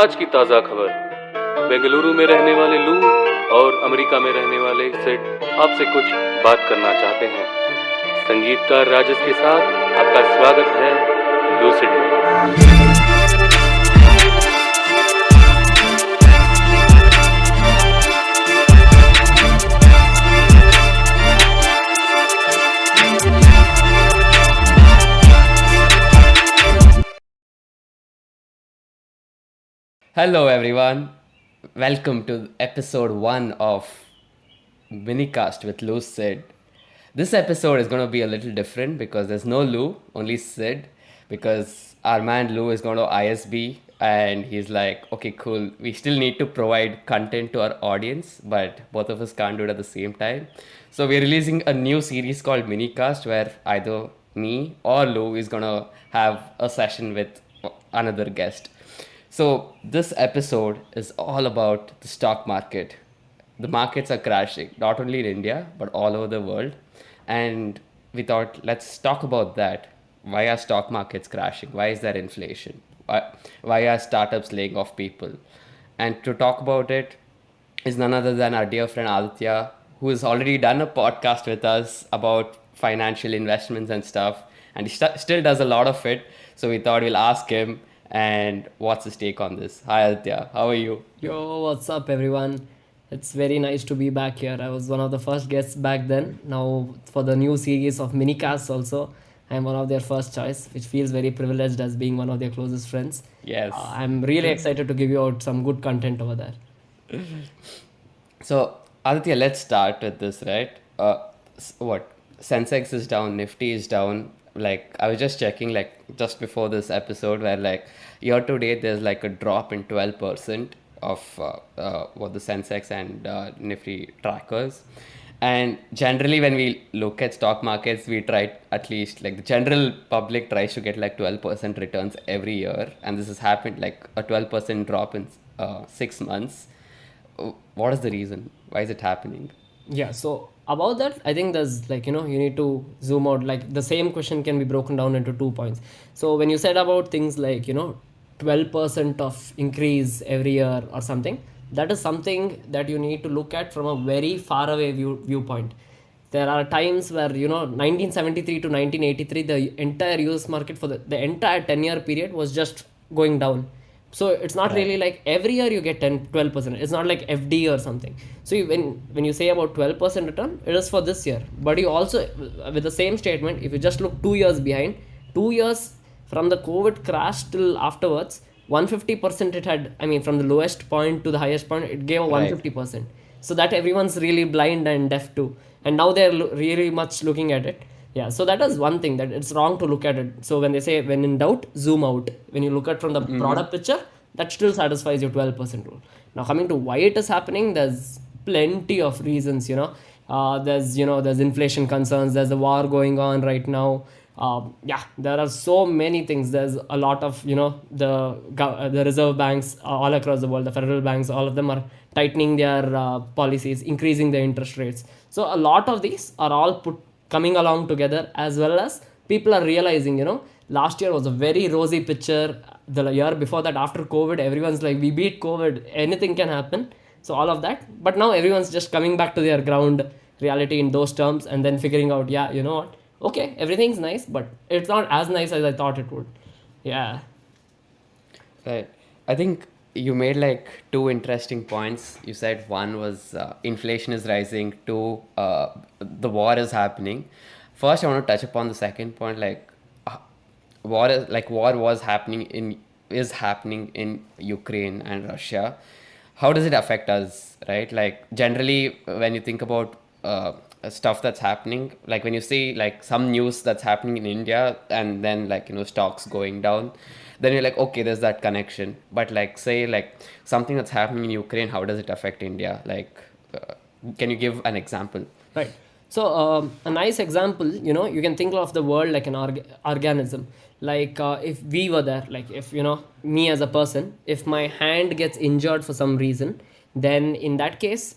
आज की ताज़ा खबर। बेंगलुरु में रहने वाले लू और अमेरिका में रहने वाले सिड आपसे कुछ बात करना चाहते हैं। संगीतकार राजेश के साथ आपका स्वागत है लूसिड में। Hello everyone, welcome to episode 1 of Minicast with Lucid. This episode is going to be a little different because there's no Lou, only Sid, because our man Lou is going to ISB and he's like, okay, cool, we still need to provide content to our audience, but both of us can't do it at the same time. So we're releasing a new series called Minicast where either me or Lou is going to have a session with another guest. So, this episode is all about the stock market. The markets are crashing, not only in India, but all over the world. And we thought, let's talk about that. Why are stock markets crashing? Why is there inflation? Why are startups laying off people? And to talk about it is none other than our dear friend Adithya, who has already done a podcast with us about financial investments and stuff. And he still does a lot of it. So we thought we'll ask him and what's his take on this. Hi Aditya, how are you? Yo, what's up, everyone? It's very nice to be back here. I was one of the first guests back then. Now, for the new series of Minicasts, also, I'm one of their first choice, which feels very privileged as being one of their closest friends. Yes. I'm really excited to give you out some good content over there. So Aditya, let's start with this, right? What? Sensex is down, Nifty is down. Like I was just checking, like just before this episode, where like year to date there's like a drop in 12% of what the Sensex and Nifty trackers. And generally, when we look at stock markets, we try at least like the general public tries to get like 12% returns every year, and this has happened like a 12% drop in 6 months. What is the reason? Why is it happening? Yeah, so about that, I think there's like, you need to zoom out. Like the same question can be broken down into 2 points. So when you said about things like, 12% of increase every year or something, that is something that you need to look at from a very far away viewpoint. There are times where, 1973 to 1983, the entire US market for the entire 10-year period was just going down. So it's not Right. really like every year you get 10-12%. It's not like FD or something. So when you say about 12% return, it is for this year. But you also, with the same statement, if you just look 2 years behind, 2 years from the COVID crash till afterwards, 150% it had, I mean, from the lowest point to the highest point, it gave a Right. 150%. So that everyone's really blind and deaf to. And now they're really much looking at it. Yeah, so that is one thing that it's wrong to look at it. So when they say when in doubt, zoom out. When you look at from the broader picture, that still satisfies your 12% rule. Now coming to why it is happening, there's plenty of reasons. There's inflation concerns. There's a war going on right now. Yeah, there are so many things. There's a lot of the reserve banks all across the world, the federal banks, all of them are tightening their policies, increasing the interest rates. So a lot of these are all coming along together, as well as people are realizing, last year was a very rosy picture. The year before that, after COVID, everyone's like, we beat COVID, anything can happen. So all of that, but now everyone's just coming back to their ground reality in those terms, and then figuring out, yeah, you know what, okay, everything's nice, but it's not as nice as I thought it would. Yeah. Right. I think you made like two interesting points. You said one was inflation is rising, two, the war is happening. First, I want to touch upon the second point, like uh, war was happening in is happening in Ukraine and Russia. How does it affect us, right? Like generally, when you think about stuff that's happening, like when you see like some news that's happening in India and then like stocks going down, then you're like, okay, there's that connection. But like say like something that's happening in Ukraine, how does it affect India? Like, can you give an example? Right. So a nice example, you can think of the world like an organism. Like if we were there, like if me as a person, if my hand gets injured for some reason, then in that case,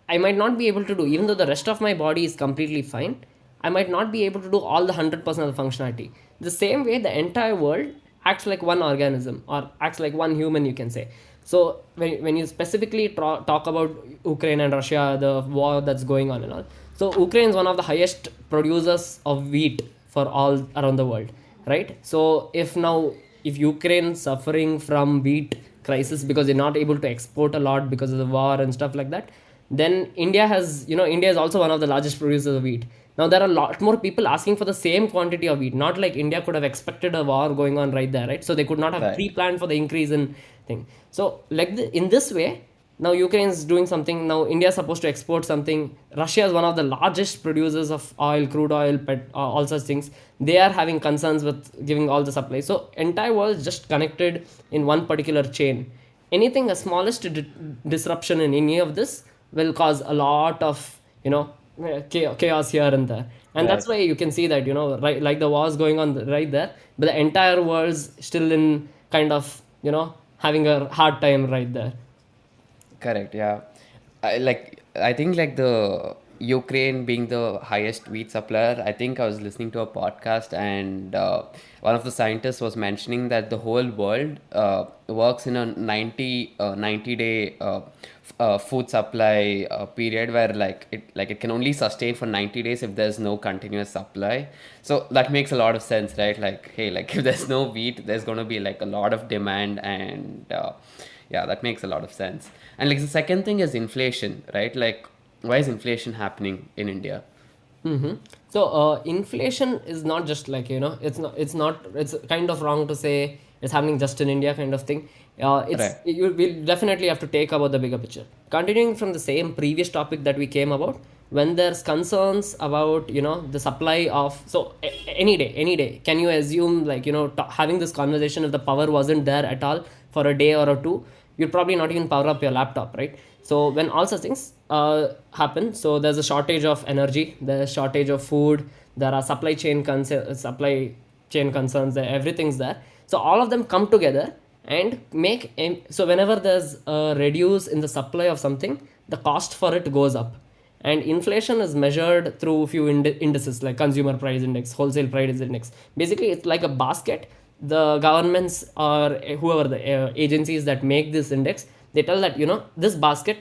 I might not be able to do, even though the rest of my body is completely fine, I might not be able to do all the 100% of the functionality. The same way, the entire world acts like one organism or acts like one human, you can say. So when you specifically talk about Ukraine and Russia, the war that's going on and all, so Ukraine is one of the highest producers of wheat for all around the world, right? So if Ukraine suffering from wheat crisis because they're not able to export a lot because of the war and stuff like that, then India is also one of the largest producers of wheat. Now there are a lot more people asking for the same quantity of wheat. Not like India could have expected a war going on right there, right? So they could not have Right. pre-planned for the increase in thing. So like in this way, now Ukraine is doing something. Now India is supposed to export something. Russia is one of the largest producers of oil, crude oil, all such things. They are having concerns with giving all the supply. So entire world is just connected in one particular chain. Anything, a smallest disruption in any of this will cause a lot of chaos here and there. And that's Right. why you can see that, right, like the wars going on right there, but the entire world's still in kind of having a hard time right there. Correct. Yeah. I think like the Ukraine being the highest wheat supplier. I think I was listening to a podcast, and one of the scientists was mentioning that the whole world works in a 90 day food supply period, where it can only sustain for 90 days if there's no continuous supply. So that makes a lot of sense, right? Like, hey, like if there's no wheat, there's going to be like a lot of demand, and yeah, that makes a lot of sense. And like the second thing is inflation, right? Like, why is inflation happening in India? Mm-hmm. So inflation is not just like it's kind of wrong to say it's happening just in India kind of thing. It's Right. you will definitely have to take about the bigger picture. Continuing from the same previous topic that we came about, when there's concerns about the supply of, so any day, can you assume like having this conversation, if the power wasn't there at all for a day or a two, you'd probably not even power up your laptop, right? So when all such things happen, so there's a shortage of energy, there's shortage of food, there are supply chain concerns, everything's there. So all of them come together and so whenever there's a reduce in the supply of something, the cost for it goes up. And inflation is measured through few indices like consumer price index, wholesale price index. Basically it's like a basket. The governments or whoever the agencies that make this index, they tell that this basket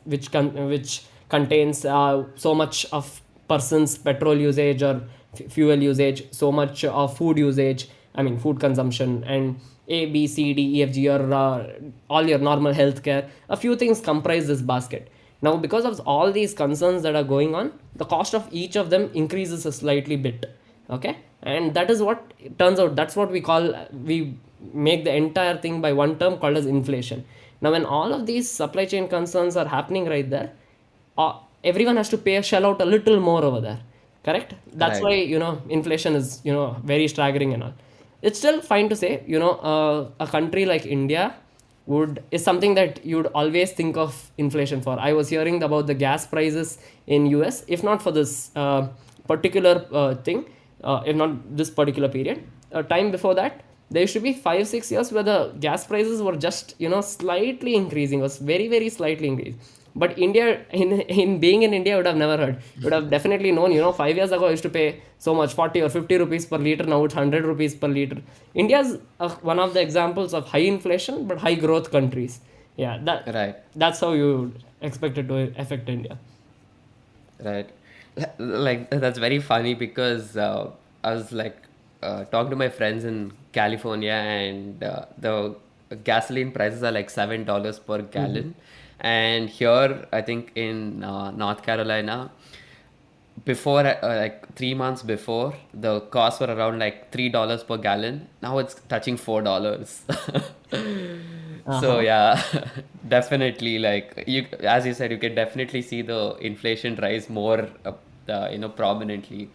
which contains so much of person's petrol usage or fuel usage, so much of food usage, I mean food consumption, and A, B, C, D, E, F, G, or all your normal healthcare. A few things comprise this basket. Now, because of all these concerns that are going on, the cost of each of them increases a slightly bit. Okay, and that is what it turns out. That's what we make the entire thing by one term called as inflation. Now, when all of these supply chain concerns are happening right there, everyone has to pay a shell out a little more over there. Correct? That's Right. why inflation is very staggering and all. It's still fine to say a country like India would is something that you'd always think of inflation for. I was hearing about the gas prices in US, if not for this particular thing, if not this particular period, time before that, there used to be 5 6 years where the gas prices were just slightly increasing, was very very slightly increased. But India, in being in India, would have never heard. Would have definitely known. 5 years ago, I used to pay so much, 40 or 50 rupees per liter. Now it's 100 rupees per liter. India's one of the examples of high inflation but high growth countries. Yeah, Right. that's how you expect it to affect India. Right. Like that's very funny because I was like talking to my friends in California, and the gasoline prices are like $7 per gallon, and here I think in North Carolina, before like 3 months before, the costs were around like $3 per gallon. Now it's touching $4. So Uh-huh. yeah, definitely, like you, as you said, you can definitely see the inflation rise more prominently.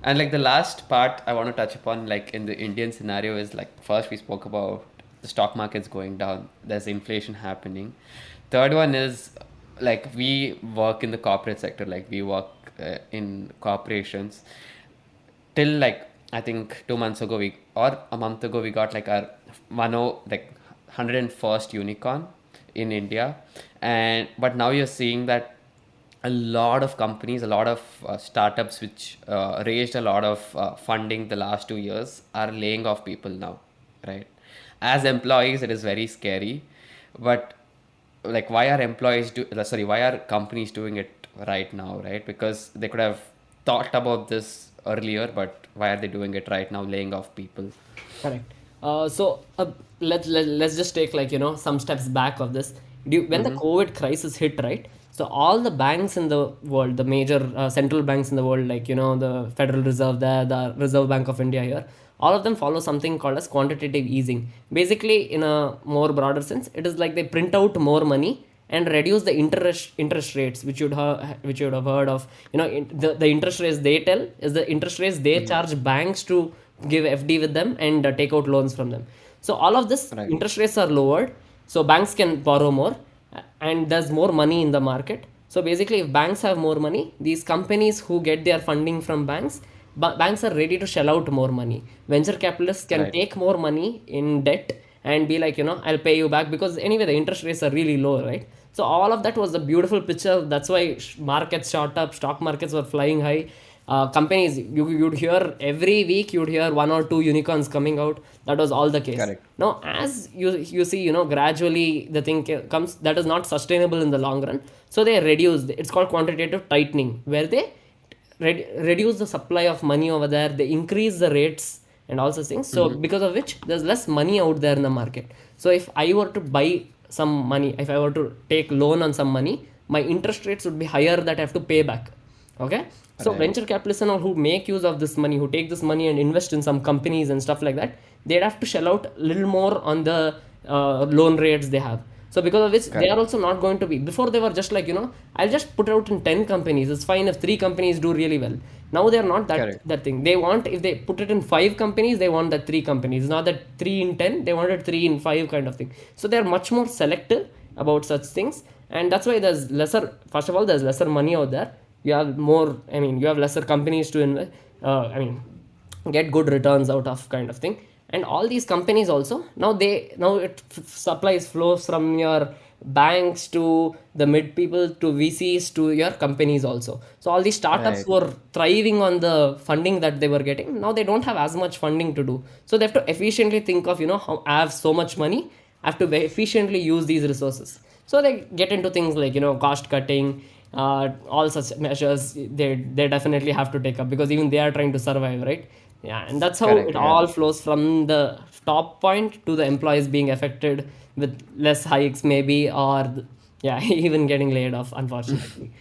And like the last part I want to touch upon, like in the Indian scenario, is like first we spoke about the stock market's going down, there's inflation happening. Third one is like we work in the corporate sector, like we work in corporations. Till like I think 2 months ago, we or a month ago, we got like our 101st unicorn in India. And but now you're seeing that a lot of companies, a lot of startups which raised a lot of funding the last 2 years are laying off people now. right? As employees, it is very scary, but like why are why are companies doing it right now, right? Because they could have thought about this earlier, but why are they doing it right now, laying off people? Correct. So let's just take, like, some steps back of this. When the COVID crisis hit, right? So all the banks in the world, the major central banks in the world, like, the Federal Reserve there, the Reserve Bank of India here, all of them follow something called as quantitative easing. Basically, in a more broader sense, it is like they print out more money and reduce the interest rates, which you'd have heard of. The interest rates they tell is the interest rates they charge banks to give FD with them and take out loans from them. So all of this Right. interest rates are lowered, so banks can borrow more, and there's more money in the market. So basically, if banks have more money, these companies who get their funding from banks, banks are ready to shell out more money. Venture capitalists can Right. take more money in debt and be like, I'll pay you back, because anyway the interest rates are really low, right? So all of that was a beautiful picture. That's why markets shot up, stock markets were flying high. Companies, you'd hear every week, you'd hear one or two unicorns coming out. That was all the case. Correct. Now, as you see, gradually the thing comes that is not sustainable in the long run. So they reduce. It's called quantitative tightening, where they reduce the supply of money over there. They increase the rates and all such things. So because of which there's less money out there in the market. So if I were to buy some money, if I were to take loan on some money, my interest rates would be higher that I have to pay back. Okay. So Right. venture capitalists and all who make use of this money, who take this money and invest in some companies and stuff like that, they'd have to shell out a little more on the loan rates they have. So because of which they Correct. are also not going to be. Before they were just like, I'll just put out in 10 companies. It's fine if 3 companies do really well. Now they are not Correct. that thing. They want, if they put it in 5 companies, they want that 3 companies. Not that 3 in 10, they wanted 3 in 5 kind of thing. So they are much more selective about such things. And that's why there's lesser, first of all, there's lesser money out there. You have more, you have lesser companies to invest, get good returns out of, kind of thing. And all these companies also, supplies flows from your banks to the mid people to VCs to your companies also. So all these startups Right. were thriving on the funding that they were getting. Now they don't have as much funding to do. So they have to efficiently think of, how I have so much money, I have to efficiently use these resources. So they get into things like, cost cutting, all such measures they definitely have to take up, because even they are trying to survive, right? Yeah, and that's how Correct. it Yeah. all flows from the top point to the employees being affected with less hikes maybe, or yeah, even getting laid off, unfortunately.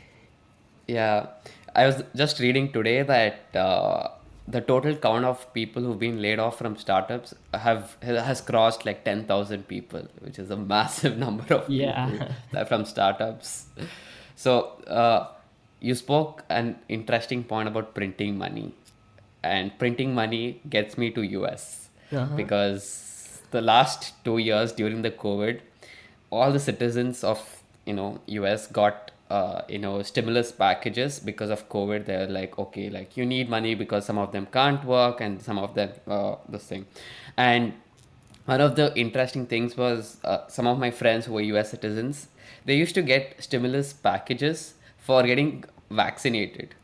Yeah, I was just reading today that the total count of people who've been laid off from startups has crossed like 10,000 people, which is a massive number of Yeah. people that from startups. So you spoke an interesting point about printing money, and printing money gets me to US Uh-huh. because the last 2 years during the COVID, all the citizens of US got stimulus packages because of COVID. They're like, okay, like you need money because some of them can't work and some of them this thing. And one of the interesting things was some of my friends who were US citizens, they used to get stimulus packages for getting vaccinated.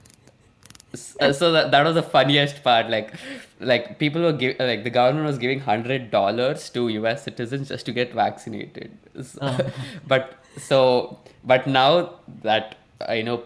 So that was the funniest part. Like people were like the government was giving $100 to US citizens just to get vaccinated. Uh, But so but now that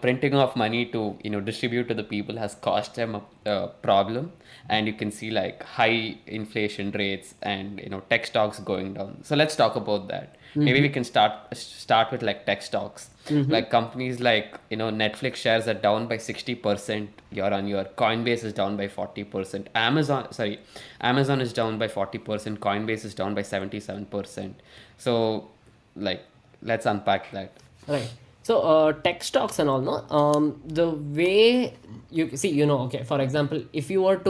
printing of money to distribute to the people has caused them a problem, and you can see like high inflation rates and tech stocks going down. So let's talk about that. Maybe we can start with like tech stocks. Like companies like Netflix shares are down by 60% year on year. Coinbase is down by 40%. Amazon is down by 40%. Coinbase is down by 77%. So like let's unpack that. Right. So, tech stocks and all, no? The way you see, okay, for example, if you were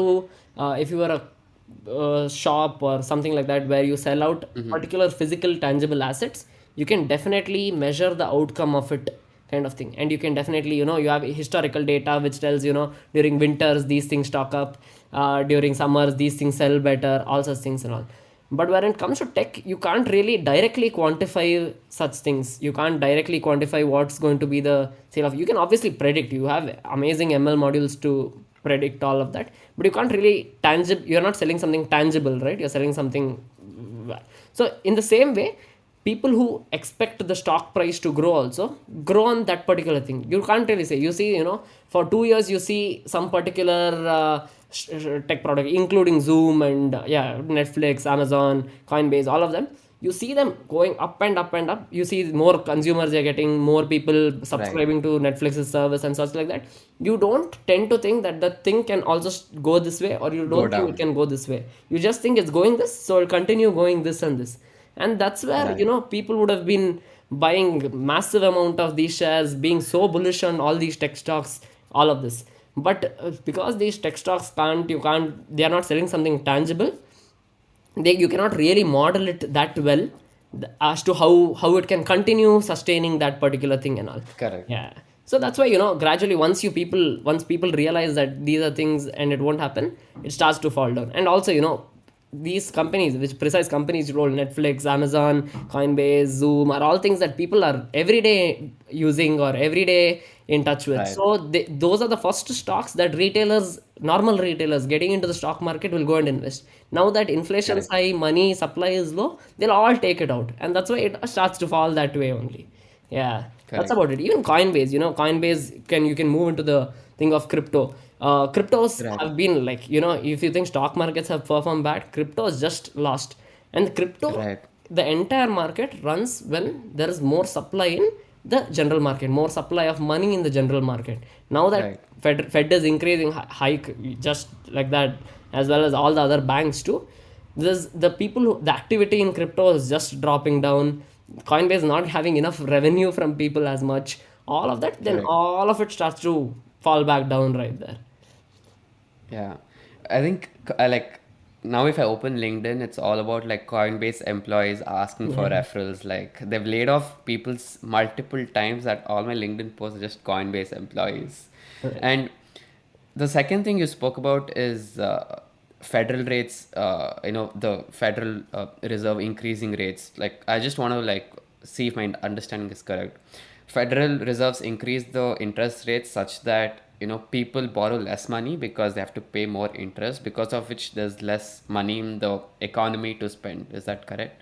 a shop or something like that where you sell out particular physical tangible assets, you can definitely measure the outcome of it, kind of thing. And you can definitely, you have historical data which tells, during winters, these things stock up, during summers, these things sell better, all such things and all. But when it comes to tech, you can't really directly quantify such things. You can't directly quantify what's going to be the sale of. You can obviously predict. You have amazing ML modules to predict all of that, but you can't really you're not selling something tangible, right? You're selling something. So in the same way, people who expect the stock price to grow also grow on that particular thing. You can't really say, you see, for 2 years you see some particular tech product, including Zoom and Netflix, Amazon, Coinbase, all of them, you see them going up and up and up. You see more consumers are getting, more people subscribing to Netflix's service and such like that. You don't tend to think that the thing can also go this way, or you don't think down. it can go this way. You just think it's going this, so it'll continue going this and this. And that's where people would have been buying massive amount of these shares, being so bullish on all these tech stocks, all of this. But because these tech stocks they are not selling something tangible, you cannot really model it that well as to how it can continue sustaining that particular thing and all. Correct. Yeah. So that's why, gradually once people realize that these are things and it won't happen, it starts to fall down. And also, these companies, which precise companies you roll, Netflix, Amazon, Coinbase, Zoom, are all things that people are every day using or every day in touch with. Right. So those are the first stocks that normal retailers getting into the stock market will go and invest. Now that inflation is high, money supply is low, they'll all take it out, and that's why it starts to fall that way only. Yeah, that's Correct. about it. Even Coinbase, you can move into the thing of crypto. Cryptos have been like, if you think stock markets have performed bad, cryptos just lost. And crypto, Right. the entire market runs when there is more supply in the general market, more supply of money in the general market. Now that Right. Fed is increasing hike just like that, as well as all the other banks too, the activity in crypto is just dropping down. Coinbase not having enough revenue from people as much, all of that, then Correct. all of it starts to fall back down right there. Yeah, I think I like now if I open LinkedIn, it's all about like Coinbase employees asking for referrals. Like they've laid off people's multiple times that all my LinkedIn posts are just Coinbase employees. Right. And the second thing you spoke about is federal rates, the Federal Reserve increasing rates. Like I just want to like see if my understanding is correct. Federal Reserves increase the interest rates such that people borrow less money because they have to pay more interest, because of which there's less money in the economy to spend. Is that correct?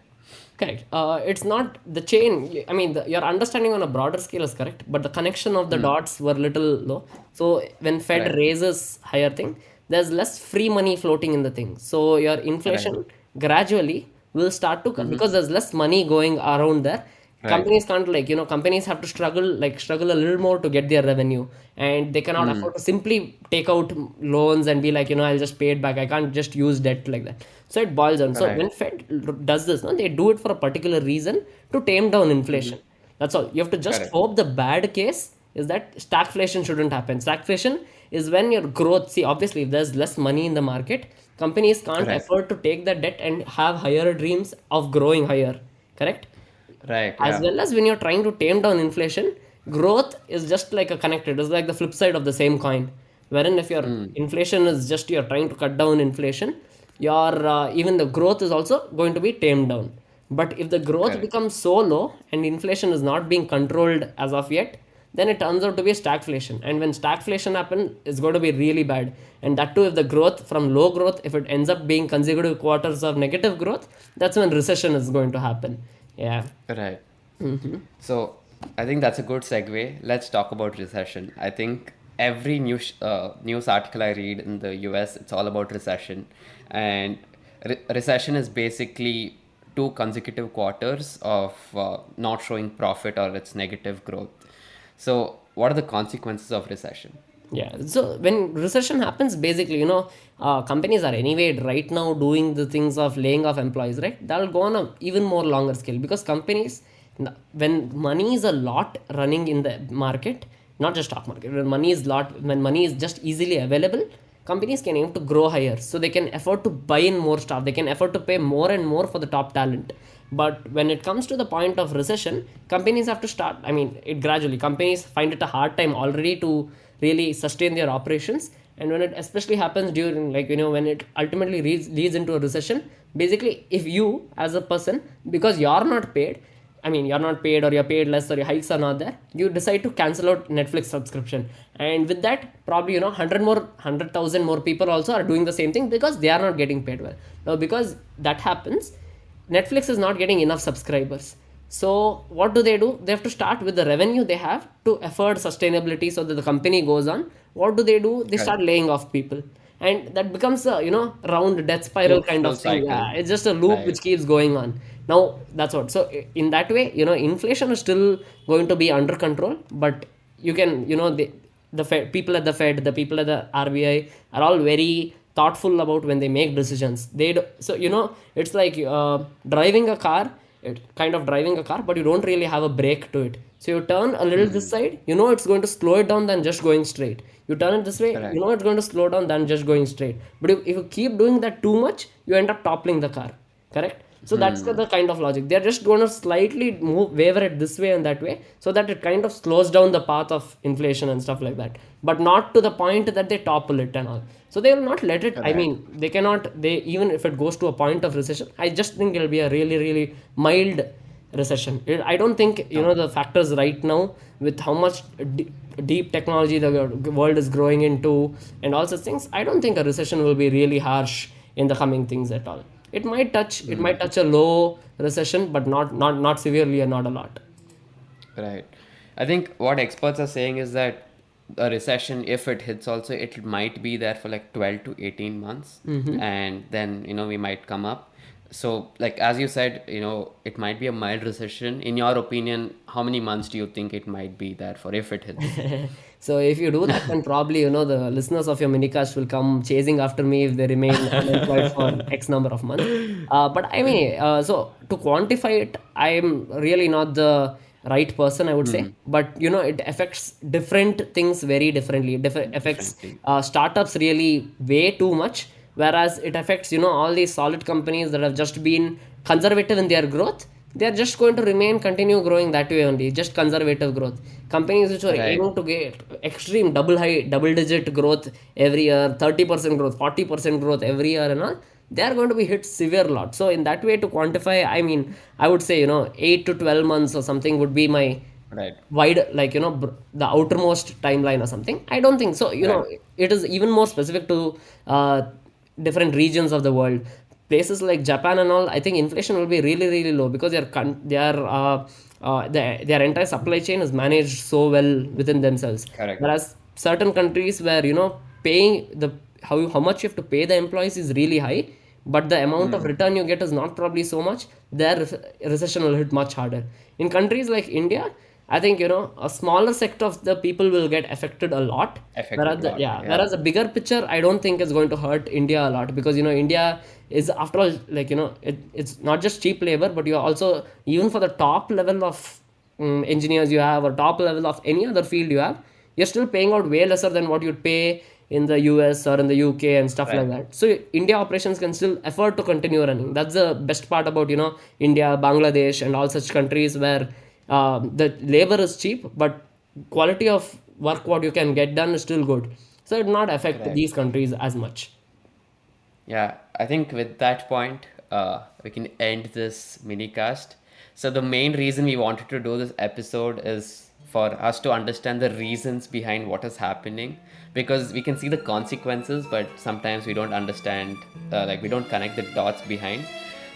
Correct. It's not the chain. I mean, your understanding on a broader scale is correct, but the connection of the dots were little low. So when Fed Right. raises higher thing, there's less free money floating in the thing. So your Right. inflation gradually will start to because there's less money going around there. Right. Companies can't companies have to struggle a little more to get their revenue, and they cannot afford to simply take out loans and be like, I'll just pay it back. I can't just use debt like that. So it boils down. So Right. when Fed does this, no, they do it for a particular reason, to tame down inflation. That's all. You have to just Correct. hope the bad case is that stagflation shouldn't happen. Stagflation is when your growth, see, obviously, if there's less money in the market, companies can't Correct. afford to take the debt and have higher dreams of growing higher. Correct? Right. As Yeah. well as when you're trying to tame down inflation, growth is just like a connected, it's like the flip side of the same coin. Wherein if your inflation is just, you're trying to cut down inflation, your even the growth is also going to be tamed down. But if the growth Correct. becomes so low and inflation is not being controlled as of yet, then it turns out to be a stagflation. And when stagflation happens, it's going to be really bad. And that too, if the growth from low growth, if it ends up being consecutive quarters of negative growth, that's when recession is going to happen. Yeah. Right. So I think that's a good segue. Let's talk about recession. I think every news article I read in the US, it's all about recession, and recession is basically 2 consecutive quarters of not showing profit or its negative growth. So what are the consequences of recession? Yeah. So when recession happens, basically, companies are anyway right now doing the things of laying off employees, right? That'll go on a even more longer scale, because companies, when money is a lot running in the market, not just stock market, when money is just easily available, companies can aim to grow higher, so they can afford to buy in more staff, they can afford to pay more and more for the top talent. But when it comes to the point of recession, companies have to start, I mean, it gradually, companies find it a hard time already to really sustain their operations. And when it especially happens during, when it ultimately leads into a recession, basically, if you as a person, because you're not paid, I mean, you're not paid or you're paid less or your hikes are not there, you decide to cancel out Netflix subscription. And with that, probably, 100,000 more people also are doing the same thing because they are not getting paid well. Now, because that happens, Netflix is not getting enough subscribers. So what do? They have to start with the revenue they have to afford sustainability so that the company goes on. What do? They start laying off people. And that becomes a, round death spiral kind of Full thing. cycle. Yeah, it's just a loop Right. which keeps going on. Now that's what. So in that way, inflation is still going to be under control, but you can, the people at the Fed, the people at the RBI are all very thoughtful about when they make decisions. They do, so it's like driving a car, driving a car, but you don't really have a brake to it. So you turn a little this side, it's going to slow it down than just going straight. You turn it this way, Correct. it's going to slow down than just going straight. But if you keep doing that too much, you end up toppling the car. Correct? So that's the kind of logic. They're just going to slightly waver it this way and that way so that it kind of slows down the path of inflation and stuff like that. But not to the point that they topple it and all. So they will not let it. I mean, they cannot, even if it goes to a point of recession, I just think it'll be a really, really mild recession. I don't think, the factors right now with how much deep technology the world is growing into and all such things, I don't think a recession will be really harsh in the coming things at all. It might touch a low recession, but not severely and not a lot. Right. I think what experts are saying is that a recession, if it hits also, it might be there for like 12 to 18 months. And then, we might come up. So, like, as you said, it might be a mild recession. In your opinion, how many months do you think it might be there for if it hits? So if you do that, then probably, the listeners of your minicast will come chasing after me if they remain unemployed for X number of months. But I mean, so to quantify it, I'm really not the right person, I would say. But, it affects different things very differently. It affects startups really way too much, whereas it affects, all these solid companies that have just been conservative in their growth. They're just going to continue growing that way only, just conservative growth. Companies which are Right. aiming to get extreme double digit growth every year, 30% growth, 40% growth every year and all, they are going to be hit severe lot. So in that way, to quantify, I mean, I would say, 8 to 12 months or something would be my Right. wide, like, the outermost timeline or something. I don't think so. It is even more specific to different regions of the world. Places like Japan and all, I think inflation will be really, really low because their entire supply chain is managed so well within themselves. Correct. Whereas certain countries where, paying how much you have to pay the employees is really high, but the amount of return you get is not probably so much, their recession will hit much harder. In countries like India, I think, a smaller sector of the people will get affected a lot. Whereas the bigger picture, I don't think is going to hurt India a lot because, India is, after all, like, it's not just cheap labor, but you also, even for the top level of engineers you have or top level of any other field you have, you're still paying out way lesser than what you'd pay in the US or in the UK and stuff like that. So India operations can still afford to continue running. That's the best part about, India, Bangladesh and all such countries where the labor is cheap, but quality of work what you can get done is still good. So it will not affect these countries as much. Yeah, I think with that point, we can end this minicast. So the main reason we wanted to do this episode is for us to understand the reasons behind what is happening, because we can see the consequences, but sometimes we don't understand, like we don't connect the dots behind.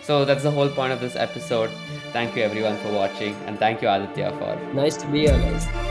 So that's the whole point of this episode. Thank you everyone for watching, and thank you Aditya for Nice to be here, guys.